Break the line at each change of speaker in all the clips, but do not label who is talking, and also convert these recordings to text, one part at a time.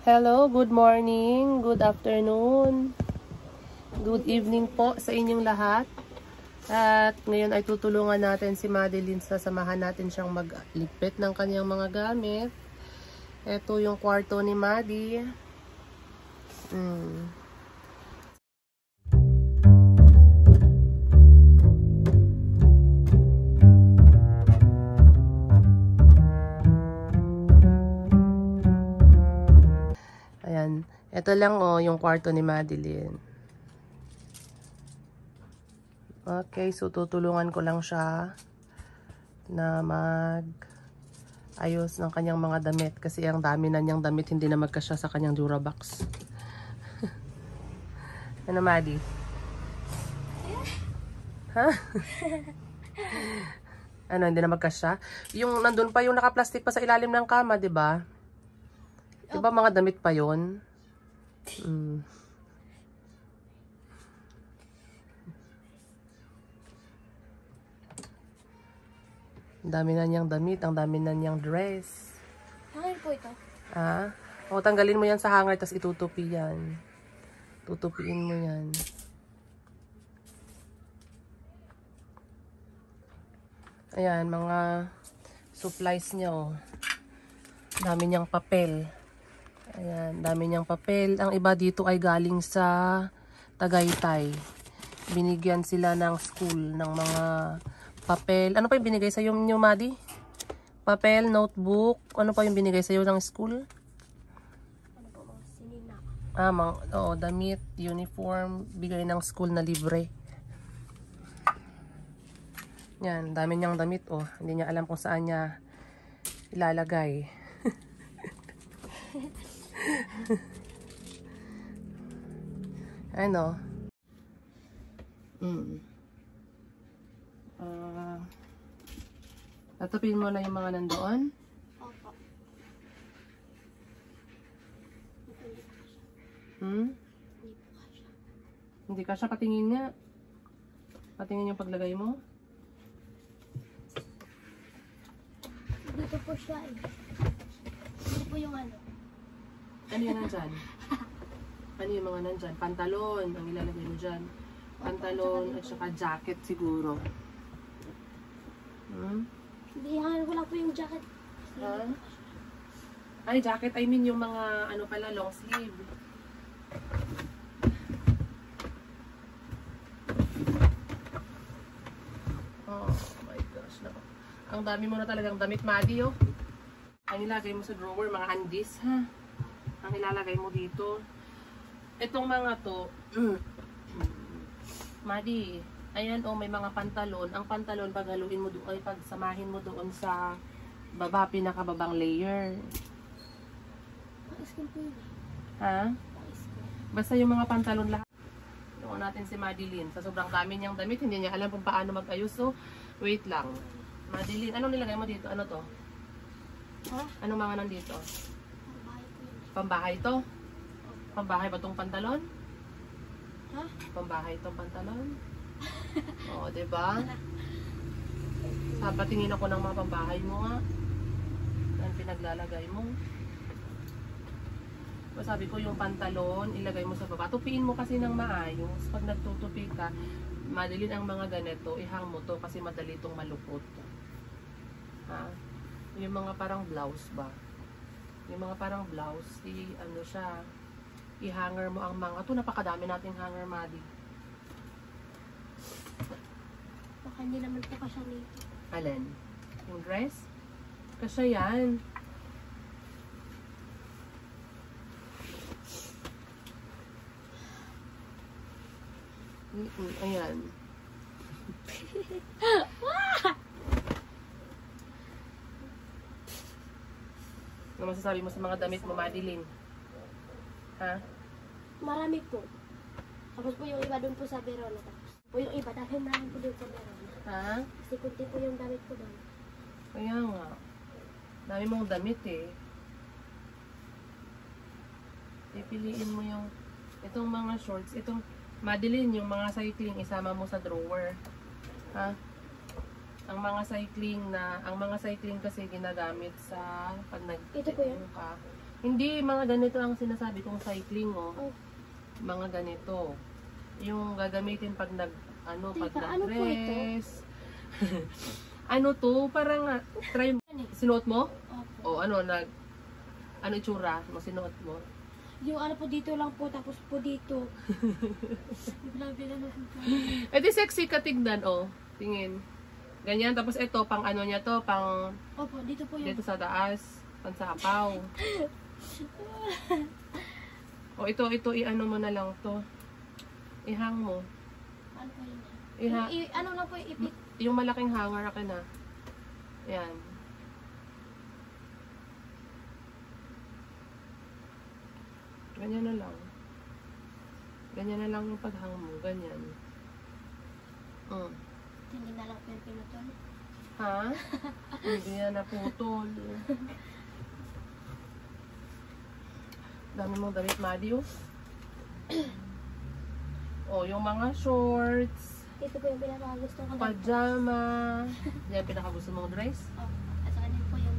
Hello, good morning, good afternoon, good evening po sa inyong lahat. At ngayon ay tutulungan natin si Madeline, sasamahan natin siyang magligpit ng kanyang mga gamit. Ito yung kwarto ni Maddie. Ayan, ito lang yung kwarto ni Madeline. Okay, so tutulungan ko lang siya na ayos ng kanyang mga damit kasi ang dami na niyang damit, hindi na magkasya sa kanyang Durabox. Ano, Maddie? Ha? Ano, hindi na magkasya? Yung nandun pa yung naka-plastic pa sa ilalim ng kama, 'di ba? 'Di ba mga damit pa 'yon? Ang dami na niyang damit, ang dami na niyang dress.
Hanger po ito.
Ah? O, tanggalin mo yan sa hanger, tapos itutupi yan. Tutupiin mo yan. Ayan, mga supplies niya, oh. Dami niyang papel. Ayan, dami niyang papel. Ang iba dito ay galing sa Tagaytay. Binigyan sila ng school ng mga papel. Ano pa yung binigay sa'yo, Maddie? Papel, notebook. Ano pa yung binigay sa'yo ng school?
Ano po, mga sinina.
Damit, uniform, bigay ng school na libre. Yan, dami niyang damit, oh. Hindi niya alam kung saan niya ilalagay. Ano? Tatapin mo na yung mga nandoon.
Opo.
Hindi ka siya. Patingin nga. Patingin yung paglagay mo.
Dito po siya eh. Dito po yung ano.
Ano yung nandyan? Ano yung mga nandyan? Pantalon. Ang ilalagay mo dyan. Pantalon at saka jacket siguro.
Hindi, hanger ko lang po yung jacket.
Ha? Ay, jacket. I mean yung mga ano pala, long sleeve. Oh my gosh. Ang dami mo na talagang damit, Maddie, oh. Ang ilagay mo sa drawer, mga undies, ha? Ang ilalagay mo dito. Itong mga to, Maddie, ayan, oh, may mga pantalon. Ang pantalon, paghaluin mo doon, ay pagsamahin mo doon sa baba, pinakababang layer.
Pang-school po yun.
Ha?
Pang-school.
Basta yung mga pantalon lahat. Doon natin si Madeline. Sa sobrang dami niyang damit, hindi niya alam kung paano mag-ayos. So, wait lang. Madeline, anong nilagay mo dito? Ano to?
Ha?
Anong mga nandito?
Pang-bahay po yun.
Pambahay to? Pambahay ba tong pantalon?
Ha?
Pambahay tong pantalon? Oo, diba? Patingin ako ng mga pambahay mo nga. Yan pinaglalagay mo. Sabi ko yung pantalon, ilagay mo sa baba. Tupiin mo kasi ng maayos. Pag nagtutupi ka, Madeline, ang mga ganito, ihang mo to kasi madali itong malupot. Ha? Yung mga parang blouse ba? Yung mga parang blouse, ano siya, i-hanger mo ang mga. Ito, napakadami nating hanger, Maddie.
Baka hindi naman po kasya nito.
Alin? Yung dress? Kasya yan. Ayan. Ano masasabi mo sa mga damit mo, Madeline? Ha?
Marami po. Tapos po yung iba doon po sa Verona. Tapos po yung iba, dahil marami po doon sa Verona.
Ha?
Kasi kunti po yung damit ko doon.
Kaya nga. Dami mong damit eh. Pipiliin mo yung itong mga shorts. Itong Madeline, yung mga cycling, isama mo sa drawer. Ha? Ang mga cycling kasi ginagamit sa pag
Ito po yun?
ka. Hindi, mga ganito ang sinasabi kong cycling, oh.
Oh,
Mga ganito. Yung gagamitin pag pag
Teka, ano po ito?
nag-dress. Ano to? Parang, try,
Ano eh?
sinuot mo?
Opo.
O ano itsura mo sinuot mo?
Yung ano po dito lang po, tapos po dito. Grabe na naman po.
Eh di sexy ka tignan, oh. Tingin. Ganyan, tapos ito, pang ano niya to, pang
Opo, dito po yung...
dito sa taas, pansapaw. O ito, i-ano mo na lang to. Ihang mo.
Ano po yun? Ano lang po yung ipit?
Yung malaking hanger akin na. Yan. Ganyan na lang. Ganyan na lang yung paghang mo. Ganyan.
Hindi na lang po yung pinutol.
Ha? Hindi na naputol. Dami mong damit, Maddie. Oh, yung mga shorts,
Ito po yung pinakagusto ko.
pajama. Yan pinakagusto mong dress?
Opo. At saka din po yung...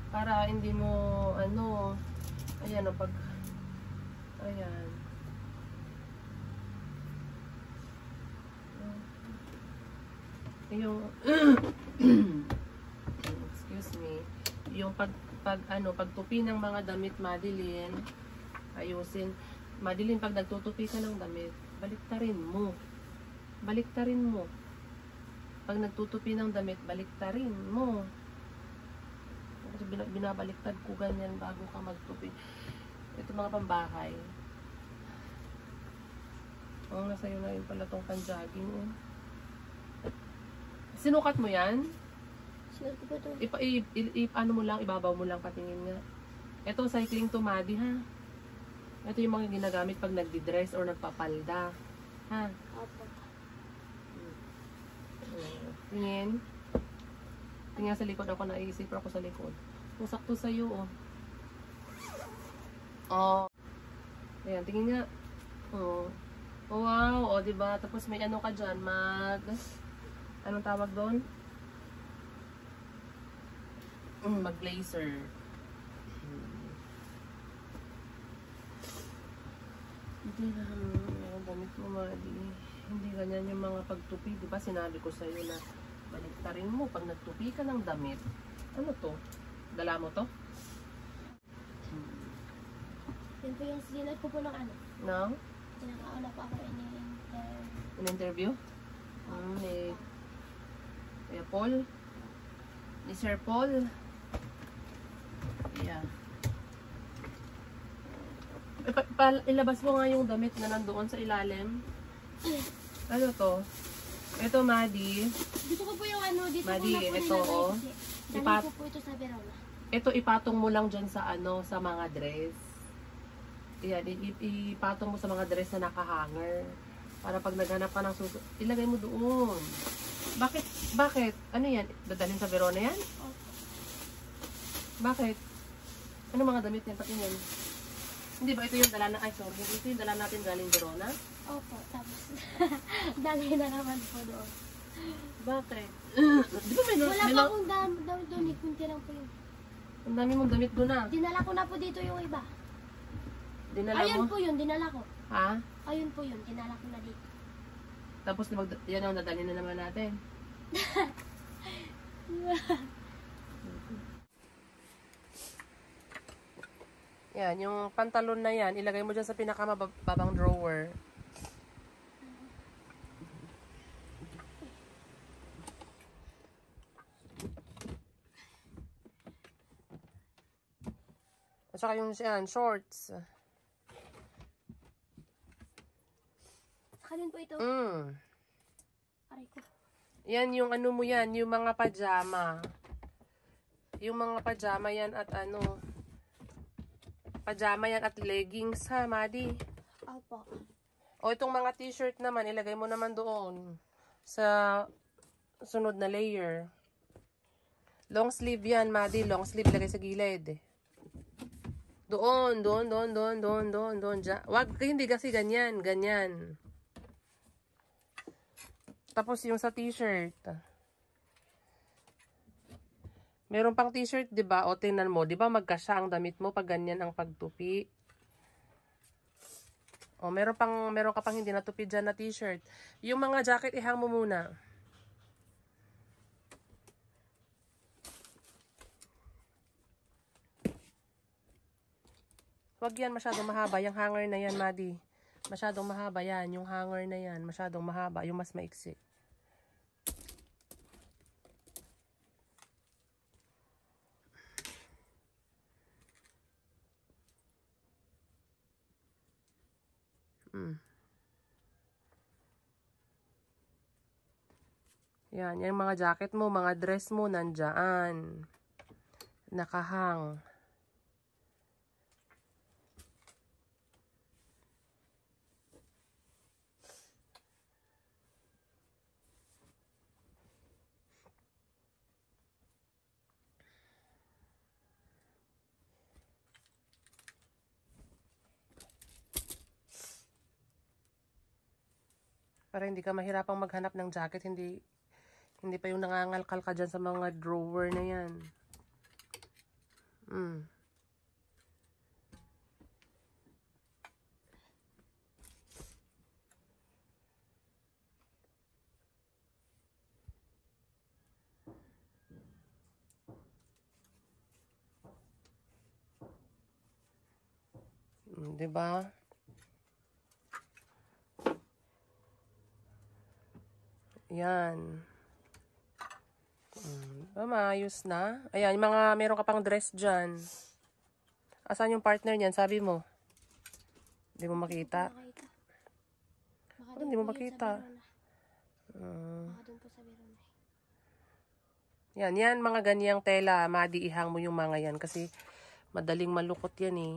Para hindi mo, ayan o, ayan. Yung, excuse me, yung pagtupi ng mga damit, Madeline, ayusin. Madeline, pag nagtutupi ka ng damit, baliktarin mo. Baliktarin mo. Pag nagtutupi ng damit, baliktarin mo. Kasi binabaliktad ko ganyan bago ka magtupi. Ito mga pambahay. Oh, nasa iyo na yun pala tong pang-jogging. Eh. Sinukat mo yan?
Sinuot ko po ito.
Ano mo lang, ibabaw mo lang patingin nga. Ito, cycling to, Maddie, ha? Ito yung mga ginagamit pag nagdi-dress or nagpapalda. Ha?
Opo.
Tingin. Tingin sa likod ako, naisip ako sa likod. Kung sakto sa'yo, oh. Oh. Ayan, tingin nga. Oh. Oh, wow. Oh, diba? Tapos may ano ka dyan, anong tawag doon? Mag-laser. Hindi na, damit mo, Maddie. Hindi ganyan yung mga pagtupi. Diba sinabi ko sa'yo na baliktarin mo pag nagtupi ka ng damit. Ano to? Dala mo to?
Yan po yung sinuot ko po ng ano.
No?
Pinakauna po ako
In-interview? Ni Kuya Paul? Ni Sir Paul? Yeah. Ilabas mo nga yung damit na nandoon sa ilalim. Ano to? Ito, Maddie.
Dito ko po yung ano, dito
Maddie,
ko na po
ito,
nilagay
oh.
kasi dali ko po ito sa Verona.
Ito, ipatong mo lang dyan sa sa mga dress. Yan, ipatong mo sa mga dress na nakahanger. Para pag naghanap ka ng suso, ilagay mo doon. Bakit? Bakit? Ano yan? Dadalhin sa Verona yan?
Opo.
Bakit? Ano mga damit yan? Patingin. Hindi ba ito yung dala na, sorry, ito yung dala natin galing Verona?
Opo, tapos dali na naman po doon.
Bakit? Di ba
Wala pa akong dami doon, kunti lang po yun.
ang dami mong damit doon na.
Dinala ko na po dito yung iba.
Dinala
Ayun
mo?
po yun, dinala ko.
Ha?
Ayun po yun, dinala ko na dito.
Tapos yan ang dadalhin na naman natin. Yan, yung pantalon na yan, ilagay mo dyan sa pinakamababang drawer. At saka yung shorts.
Kanin po ito. Aray ko.
Yan yung ano mo yan, yung mga pajama. Yung mga pajama yan at pajama yan at leggings ha, Maddie.
Opo.
O itong mga t-shirt naman, ilagay mo naman doon sa sunod na layer. Long sleeve yan, Maddie. Long sleeve, lagay sa gilid. Doon. Wag, hindi kasi ganyan. Tapos yung sa t-shirt. Meron pang t-shirt, 'di ba? O tingnan mo, 'di ba magkasya ang damit mo pag ganyan ang pagtupi? O meron ka pang hindi natupi diyan na t-shirt. Yung mga jacket ihang mo muna. Wag yan masyadong mahaba, yung hanger na yan, Madi. Masyadong mahaba yan, yung hanger na yan, masyadong mahaba, yung mas maiksi. Yan, yung mga jacket mo, mga dress mo, nandyan. Nakahang. Para hindi ka mahirapang maghanap ng jacket, hindi pa yung nangangalkal ka dyan sa mga drawer na yan. Diba? Yan. Maayos na. Ayan, yung mga meron ka pang dress dyan. Asan yung partner niyan? Sabi mo. Hindi mo makita.
Baka
Hindi mo makita.
Baka doon po sa Verona.
Yan, mga ganyang tela. Madi, ihang mo yung mga yan. Kasi madaling malukot yan eh.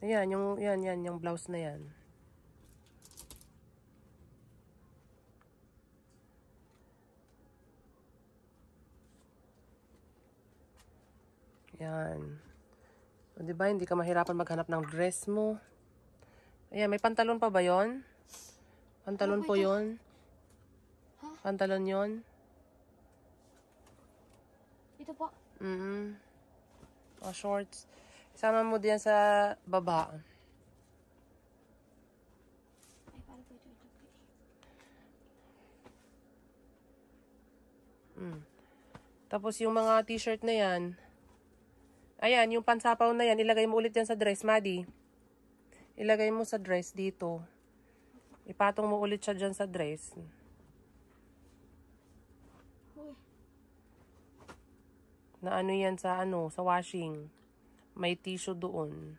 Ayan, yung blouse na yan. Yan. O, diba, hindi ka mahirapan maghanap ng dress mo. Ayan, may pantalon pa ba yon? Pantalon po yon? Pantalon yon?
Ito po.
O, shorts. Isama mo diyan sa baba.
Ay, paano po ito?
Tapos yung mga t-shirt na yan. Ayan, yung pansapaw na yan, ilagay mo ulit yan sa dress, Madi. Ilagay mo sa dress dito. Ipatong mo ulit siya dyan sa dress. Na ano yan sa sa washing. May tissue doon.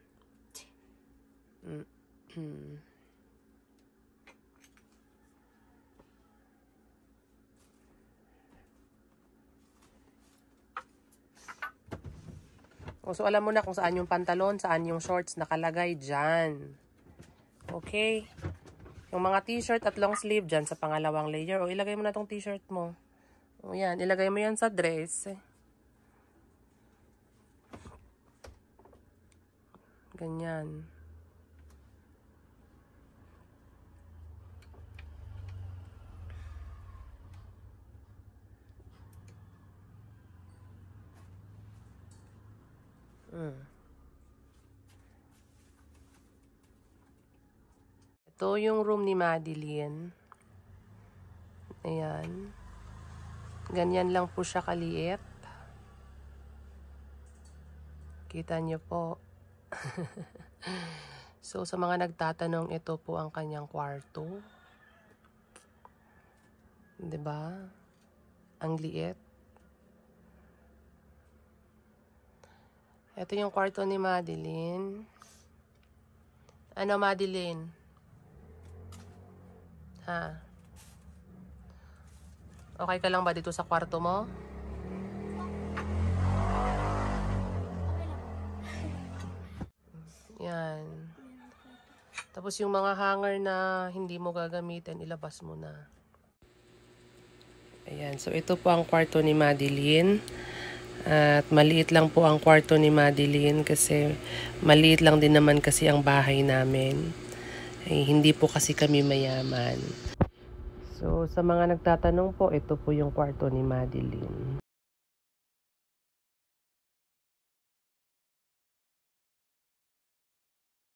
So, alam mo na kung saan yung pantalon, saan yung shorts nakalagay dyan. Okay? Yung mga t-shirt at long sleeve dyan sa pangalawang layer. O, ilagay mo na tong t-shirt mo. O, yan. Ilagay mo yan sa dress. Ganyan. Ito yung room ni Madeline. Ayan. Ganyan lang po siya kaliit. Kita niyo po. So, sa mga nagtatanong, ito po ang kanyang kwarto. 'Di ba? Ang liit. Ito yung kwarto ni Madeline. Ano, Madeline? Ha? Okay ka lang ba dito sa kwarto mo? Yan. Tapos yung mga hanger na hindi mo gagamitin, ilabas mo na. Ayan, so ito po ang kwarto ni Madeline. At maliit lang po ang kwarto ni Madeline kasi maliit lang din naman kasi ang bahay namin. Hindi po kasi kami mayaman. So, sa mga nagtatanong po, ito po yung kwarto ni Madeline.